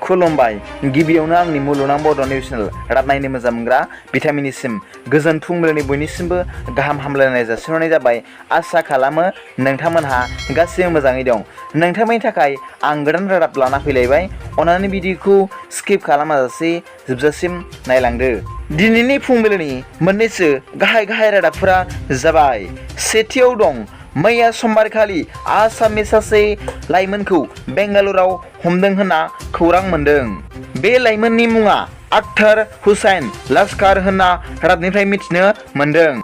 खुलुमबाय गिबियावनो आंनि मुलुगनां बड' निउस चेनेल रादाब नायनो मोजां मोनग्रा बिथांमोननिसिम गोजोन फुंबिलिनि बयनिसिमबो गाहाम हामलायनाय जासिहरनाय जाबाय। आसा खालामो नोंथांमोनहा गासिबो मोजाङै दं। नोंथांमोननि थाखाय आं गोदान रादाब लाना फैलायबाय। अन्नानै भिडिअखौ स्किप खालामाजासे जोबजासिम नायलांदो। दिनैनि फुंबिलिनि मोननैसो गाहाय रादाबफोरा जाबाय। सेथियाव दं मैया समबारखालि आसामनि सासे लाइमोनखौ बेंगालुरुआव हमदों होनना खौरां मोन्दों। बे लाइमोननि मुङा आख्तार हुसैन लस्कार होनना रादाबनिफ्राय मिथिनो मोन्दों।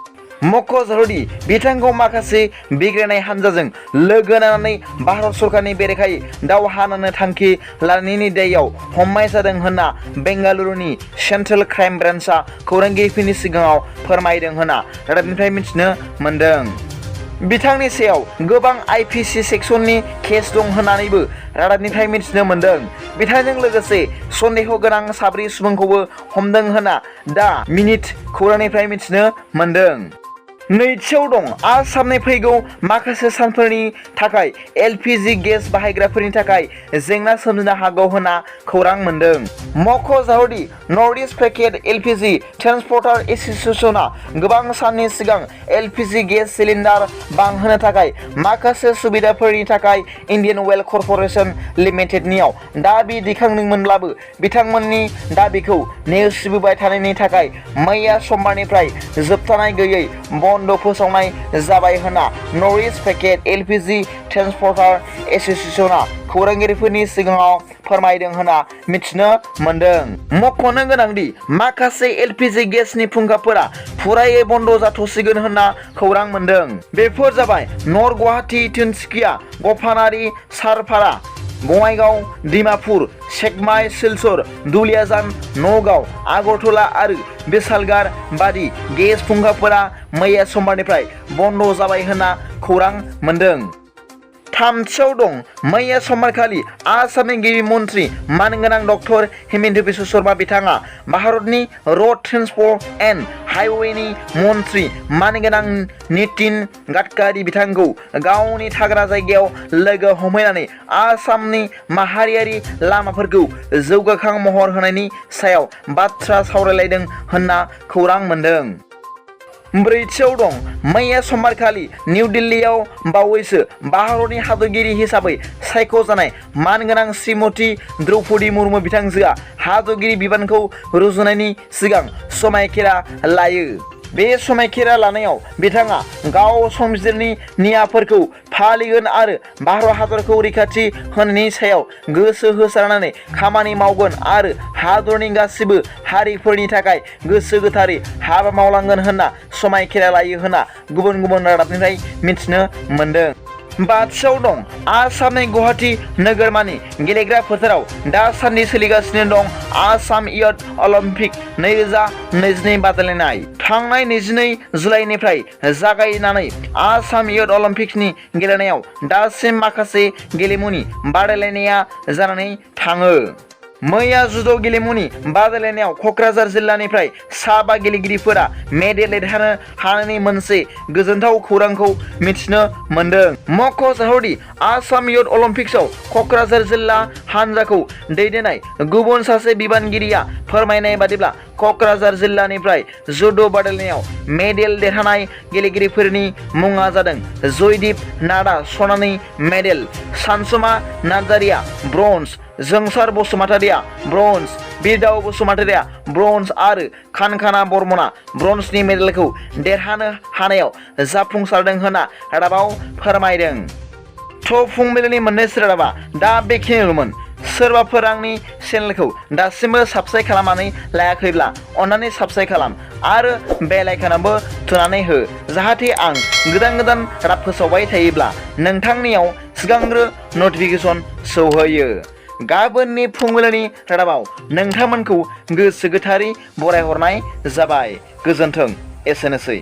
मख'जाथावदि बिथांखौ माखासे बिग्रायनाय हानजाजों लोगो नांनानै भारत सरकारनि बेरेखायै दावहा नांनो थांखि लानायनि दायआव हमनाय जादों होनना बेंगालुरुनि सेन्ट्रेल क्राइम ब्रान्चआ खौरांगिरिफोरनि सिगाङाव फोरमायदों होनना रादाबनिफ्राय मिथिनो मोन्दों। बिथांनि सायाव गोबां IPC सेक्सननि केस दं होननानैबो रादाबनिफ्राय मिथिनो मोन्दों। बिथांजों लोगोसे सन्देह गोनां 4 सुबुंखौबो हमदों होनना दा मिनिट खौरांनिफ्राय मिथिनो मोन्दों। नैथियाव दं आसामनि फैगौ माखासे सानफोरनि थाखाय LPG गेस बाहायग्राफोरनि थाखाय जेंना सोमजिनो हागौ होनना खौरां मोन्दों। मख'जाथावदि नर्थ इस्ट पेकेट LPG ट्रान्सपर्टार एस'सिएशनआ गोबां साननि सिगां LPG गेस सिलिन्डार बांहोनो थाखाय माखासे सुबिदाफोरनि थाखाय इन्डियान अइल कर्प'रेसन लिमिटेडनियाव दाबि दैखांदोंमोनब्लाबो बिथांमोननि दाबिखौ नेवसिबोबाय थानायनि थाखाय मैया समबारनिफ्राय जोबथानाय गैयै बन्द फोसावनाय जाबाय होनना नर्थ इस्ट पेकेट LPG ट्रान्सपर्टार एस'सिएशनआ खौरांगिरिफोरनि सिगाङाव फोरमायदों होनना मिथिनो मोन्दों। मख'नो गोनांदि माखासे LPG गेसनि फुंखाफोरा फुरायै बन्द जाथ'सिगोन होनना खौरां मोन्दों। बेफोर जाबाय नर्थ गुवाहाटी, तिनसुकिया, गफानारि, सारफारा, बङाइगाव, डिमापुर, सेकमाइ, सिलचर, दुलियाजान, नगाव, आगरतला आरो बिसालगार बादि गेस फुंखाफोरा मैया समबारनिफ्राय बन्द जाबाय होनना खौरां मोन्दों। थामथियाव दं मैया समबारखालि आसामनि गिबि मन्त्रि मानगोनां डक्टर हिमन्त बिश्व शर्मा बिथाङा भारतनि रड ट्रेन्सपर्ट एन्ड हाइवेनि मन्त्रि मानगोनां नितिन गाडकारि बिथांखौ गावनि थाग्रा जायगायाव लोगो हमहैनानै आसामनि माहारियारि लामाफोरखौ जौगाखां महर होनायनि सायाव बाथ्रा सावरायलायदों होनना खौरां मोन्दों। ब्रैथियाव दं मैया समबारखालि निउ दिल्लीयाव बावैसो भारतनि हादरगिरि हिसाबै सायख'जानाय मानगोनां श्रीमती द्रौपदी मुर्मु बिथांजोआ हादरगिरि बिबानखौ रुजुनायनि सिगां समायखिरा लायो। बे समायखिरा लानायाव बिथाङा गाव संबिजिरनि नियामफोरखौ फालिगोन आरो भारत हादरखौ रैखाथि होनायनि सायाव गोसो होसारनानै खामानि मावगोन आरो हादरनि गासिबो हारिफोरनि थाखाय गोसो गोथारै हाबा मावलांगोन होनना समायखिरा लायो होनना गुबुन रादाबनिफ्राय मिथिनो मोन्दों। बाथियाव दं आसामनि गुवाहाटी नोगोरमानि गेलेग्रा फोथाराव दासान्दि सोलिगासिनो दं आसाम इयथ अलिम्पिक 2022 बादायलायनाय। थांनाय 22 जुलाइनिफ्राय जागायनानै आसाम इयथ अलिम्पिक्सनि गेलेनायाव दासिम माखासे गेलेमुनि बादायलायनाया जानानै थाङो। मैया जुद' गेलेमुनि बादायलायनायाव क'क्राझार जिल्लानिफ्राय 5 गेलेगिरिफोरा मेडेल देरहानो हानायनि मोनसे गोजोनथाव खौरांखौ मिथिनो मोन्दों। मख'जाथावदि आसाम इयथ अलिम्पिक्सआव क'क्राझार जिल्ला हानजाखौ दैदेननाय गुबुन सासे बिबानगिरिया फोरमायनाय बादिब्ला क'क्राझार जिल्लानिफ्राय जुद' बादायलायनायाव मेडेल देरहानाय गेलेगिरिफोरनि मुङा जादों जयदीप नाथआ सनानि मेडेल, सानसुमा नार्जारिया ब्रन्ज, जोंसार बसुमतारिया ब्रन्ज, बिरदाव बसुमतारिया ब्रन्ज आरो खानखाना बर्मनआ ब्रन्जनि मेडेलखौ देरहानो हानायाव जाफुंसारदों होनना रादाबाव फोरमायदों। फुंबिलिनि मोननैसो रादाबा दा बेखिनिल'मोन। सोरबाफोर आंनि चेनेलखौ दासिमबो साबस्क्राइब खालामनानै लायाखैब्ला अन्नानै साबस्क्राइब खालाम आरो बेल आइकनआवबो थुनानै हो जाहाथे आं गोदान रादाब फोसावबाय थायोब्ला नोंथांनियाव सिगांग्रो नटिफिकेसन सौहैयो। गाबोननि फुंबिलिनि रादाबाव नोंथांमोनखौ गोसो गोथारै बरायहरनाय जाबाय। गोजोन्थों। एसेनोसै।